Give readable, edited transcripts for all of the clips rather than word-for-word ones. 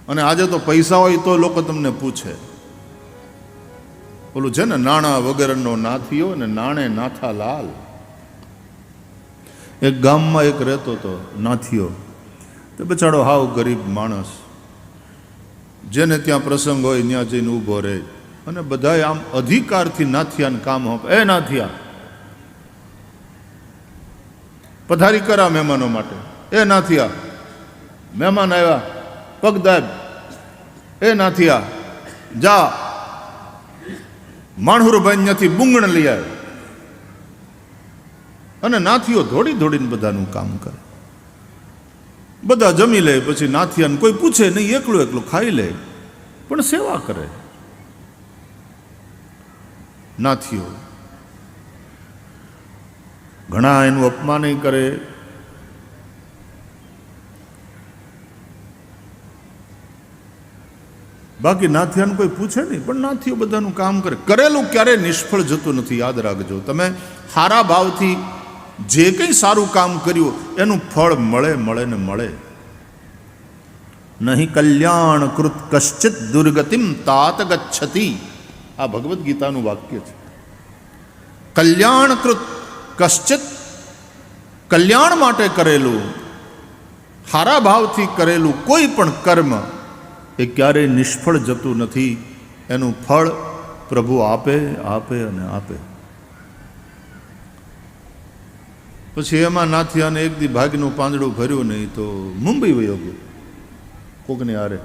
અને આજે તો પૈસા હોય તો લોકો તમને પૂછે. ઓલું છે ને, નાણાં વગરનો નાથીઓ ને નાણે નાથા લાલ. એક ગામમાં એક રહેતો હતો નાથીઓ. તો બચાડો હાવ ગરીબ માણસ, જેને ત્યાં પ્રસંગ હોય ત્યાં જઈને ઊભો રહે, અને બધાય આમ અધિકારથી નાથિયાને કામ આપે. એ નાથિયા, પથારી કરા મહેમાનો માટે. એ નાથિયા, મહેમાન આવ્યા, પગ દાબ. એ નાથિયા, જા માણહુરભાઈ ત્યાંથી બુંગણ લઈ આવે. અને નાથીઓ દોડી દોડીને બધાનું કામ કરે. બધા જમી લે, પછી નાથિયાને કોઈ પૂછે નહીં, એકલું એકલું ખાઈ લે, પણ સેવા કરે. નાથીઓ ઘણા એનું અપમાન કરે. બાકી નાથિયાને કોઈ પૂછે નહીં, પણ નાથીઓ બધાનું કામ કરે. કરેલું ક્યારેય નિષ્ફળ જતું નથી, યાદ રાખજો. તમે સારા ભાવથી જે કંઈ સારું કામ કર્યું એનું ફળ મળે મળે ને મળે. નહીં કલ્યાણ કૃત કશ્ચિત દુર્ગતિમ તાત ગચ્છતિ. આ ભગવદ્ ગીતાનું વાક્ય છે. કલ્યાણકૃત કશ્ચિત, કલ્યાણ માટે કરેલું, સારા ભાવથી કરેલું કોઈ પણ કર્મ એ ક્યારેય નિષ્ફળ જતું નથી. એનું ફળ પ્રભુ આપે આપે અને આપે. પછી એમાં નાથિયાને એક દી ભાગનું પાંદડું ભર્યું નહીં તો મુંબઈ વયો ગયો કોકને હારે.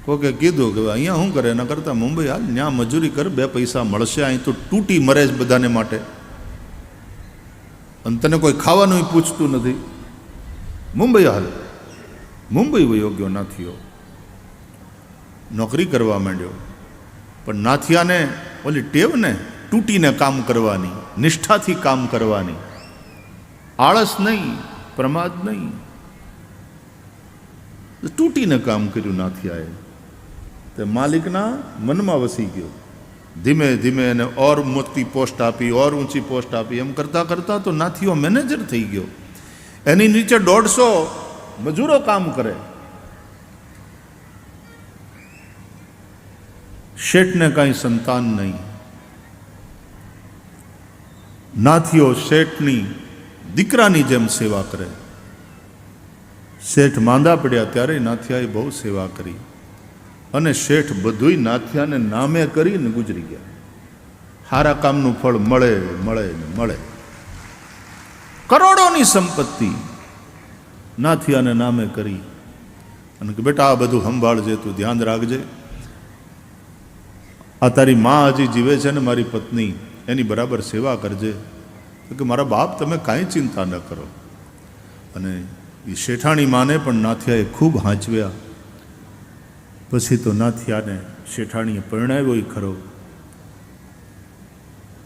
કોકે કીધું કે અહીંયા શું કરે, એના કરતાં મુંબઈ હાલ, ત્યાં મજૂરી કર, 2 પૈસા મળશે. અહીં તો તૂટી મરે જ બધાને માટે, અને તને કોઈ ખાવાનું પૂછતું નથી. મુંબઈ હાલ. મુંબઈ વયો ગયો નાથિયો, નોકરી કરવા માંડ્યો. પણ નાથિયાને ઓલી ટેવ ને તૂટીને કામ કરવાની, નિષ્ઠાથી કામ કરવાની, આળસ નહીં, પ્રમાદ નહીં. તૂટીને કામ કર્યું નાથિયાએ. તે માલિકના મનમાં વસી ગયો. ધીમે ધીમે એને ઓર મોટી પોસ્ટ આપી, ઓર ઊંચી પોસ્ટ આપી. એમ કરતાં કરતાં તો નાથિયો મેનેજર થઈ ગયો. એની નીચે 150 મજૂરો કામ કરે. શેઠને કાંઈ સંતાન નહીં. નાથિયો શેઠની દીકરાની જેમ સેવા કરે. શેઠ માંદા પડ્યા ત્યારે નાથિયાએ બહુ સેવા કરી, અને શેઠ બધુંય નાથિયાને નામે કરીને ગુજરી ગયા. સારા કામનું ફળ મળે મળે ને મળે. કરોડોની સંપત્તિ નાથિયાને નામે કરી, અને કે બેટા આ બધું સંભાળજે, તું ધ્યાન રાખજે. આ તારી મા હજી જીવે છે ને, મારી પત્ની, એની બરાબર સેવા કરજે. તો કે મારા બાપ, તમે કાંઈ ચિંતા ન કરો. અને એ શેઠાણી માને પણ નાથિયાએ ખૂબ હાંચવ્યા. પછી તો નાથિયાને શેઠાણીએ પરણાવ્યો ખરો.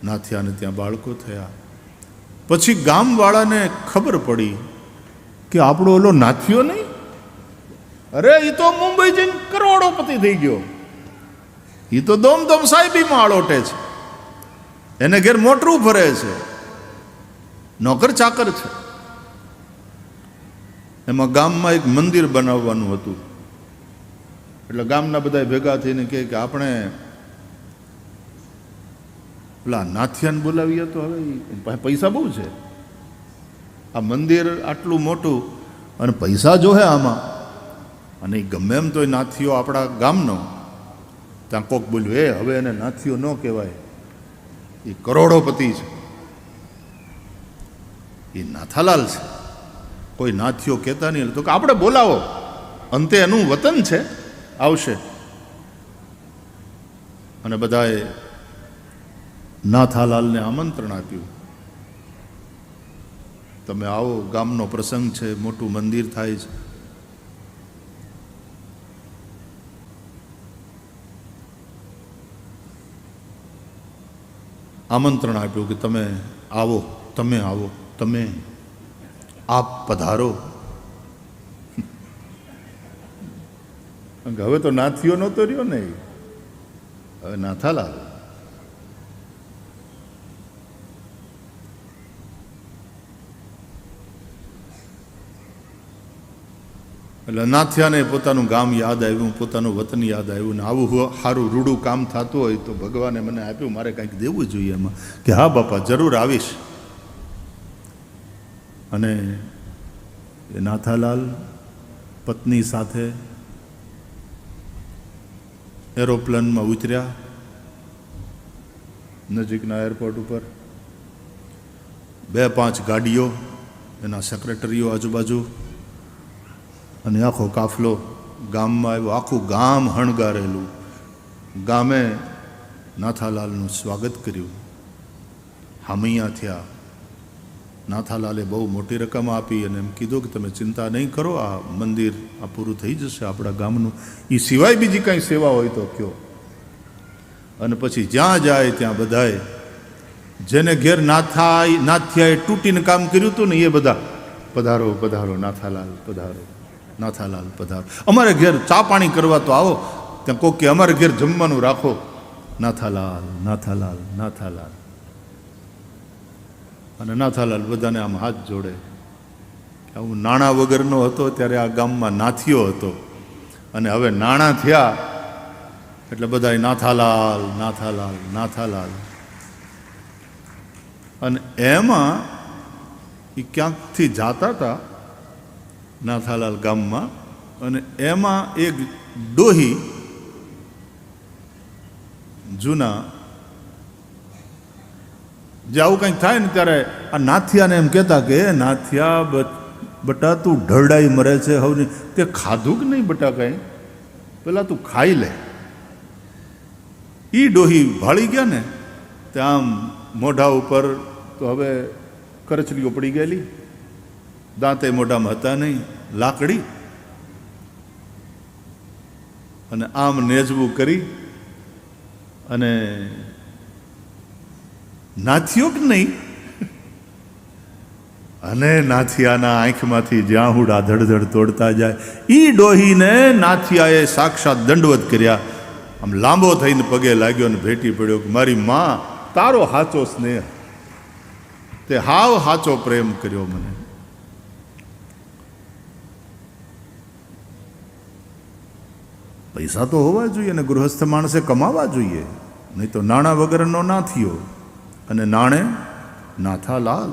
નાથિયાને ત્યાં બાળકો થયા. પછી ગામવાળાને ખબર પડી કે આપણો ઓલો નાથિયો નહીં, અરે એ તો મુંબઈ જઈને કરોડોપતિ થઈ ગયો. એ તો દોમ સાહેબીમાં આળોટે છે, એને ઘેર મોટરું ભરે છે, નોકર ચાકર છે. એમાં ગામમાં એક મંદિર બનાવવાનું હતું. એટલે ગામના બધા ભેગા થઈને કહે કે આપણે પેલા નાથિયાને બોલાવીએ તો હવે પૈસા બહુ છે. આ મંદિર આટલું મોટું અને પૈસા જોહે આમાં. અને એ ગમે એમ તો એ નાથિયો આપણા ગામનો. ત્યાં કોક બોલ્યું, હવે એને નાથિયો ન કહેવાય, એ કરોડોપતિ છે, એ નાથાલાલ છે, કોઈ નાથિયો કહેતા નહીં. તો કે આપણે બોલાવો, અંતે એનું વતન છે, આવશે. અને બધાએ નાથાલાલને આમંત્રણ આપ્યું, તમે આવો, ગામનો પ્રસંગ છે, મોટું મંદિર થાય છે. આમંત્રણ આપ્યું કે તમે આવો, તમે આવો, તમે આપ પધારો. હવે તો નાથિયો નહોતો રહ્યો ને, હવે નાથાલાલ. એટલે નાથિયાને પોતાનું ગામ યાદ આવ્યું, પોતાનું વતન યાદ આવ્યું. ને આવું સારું રૂડું કામ થતું હોય તો ભગવાને મને આપ્યું, મારે કંઈક દેવું જોઈએ એમાં. કે હા બાપા, જરૂર આવીશ. અને એ નાથાલાલ પત્ની સાથે એરોપ્લેનમાં ઉતર્યા નજીકના એરપોર્ટ ઉપર. 2-5 ગાડીઓ, એના સેક્રેટરીઓ આજુબાજુ, અને આખો કાફલો ગામમાં આવ્યો. આખું ગામ હણગારેલું. ગામે નાથાલાલનું સ્વાગત કર્યું. હામૈયા થયા. નાથાલાલે બહુ મોટી રકમ આપી અને એમ કીધું કે તમે ચિંતા નહીં કરો, આ મંદિર આ પૂરું થઈ જશે આપણા ગામનું. એ સિવાય બીજી કાંઈ સેવા હોય તો કયો. અને પછી જ્યાં જાય ત્યાં બધાએ, જેને ઘેર નાથિયાએ તૂટીને કામ કર્યું હતું ને, એ બધા પધારો પધારો, નાથાલાલ પધારો, નાથાલાલ પધારો. અમારે ઘેર ચા પાણી કરવા તો આવો. ત્યાં કોક કે અમારે ઘેર જમવાનું રાખો. નાથાલાલ, નાથાલાલ, નાથાલાલ. અને નાથાલાલ બધાને આમ હાથ જોડે. હું નાણાં વગરનો હતો ત્યારે આ ગામમાં નાથિયો હતો, અને હવે નાણાં થયા એટલે બધા નાથાલાલ, નાથાલાલ, નાથાલાલ. અને એમાં એ ક્યાંકથી જાતા હતા નાથાલાલ ગામમાં, અને એમાં એક ડોહી જૂના, જે આવું કંઈક થાય ને ત્યારે આ નાથિયાને એમ કહેતા કે નાથિયા બટા તું ઢળડાઈ મરે છે હવે, તે ખાધું કે નહીં બટા કંઈ, પેલા તું ખાઈ લે. એ ડોહી ભાળી ગયા ને તે આમ મોઢા ઉપર તો હવે કરચલીઓ પડી ગયેલી, દાંતે મોઢામાં હતા નહીં, લાકડી. અને આમ નેજવું કરી અને નાથિયો કે નહીં, અને નાથિયાના આંખમાંથી જ્યાં હુડા ધડધડ તોડતા જાય. ઈ ડોહીને નાથિયાએ સાક્ષાત દંડવત કર્યા. આમ લાંબો થઈને પગે લાગ્યો અને ભેટી પડ્યો કે મારી માં, તારો હાચો સ્નેહ, તે હાવ હાચો પ્રેમ કર્યો મને. પૈસા તો હોવા જોઈએ અને ગૃહસ્થ માણસે કમાવા જોઈએ, નહીં તો નાણાં વગરનો નાથિયો અને નાણે નાથાલાલ.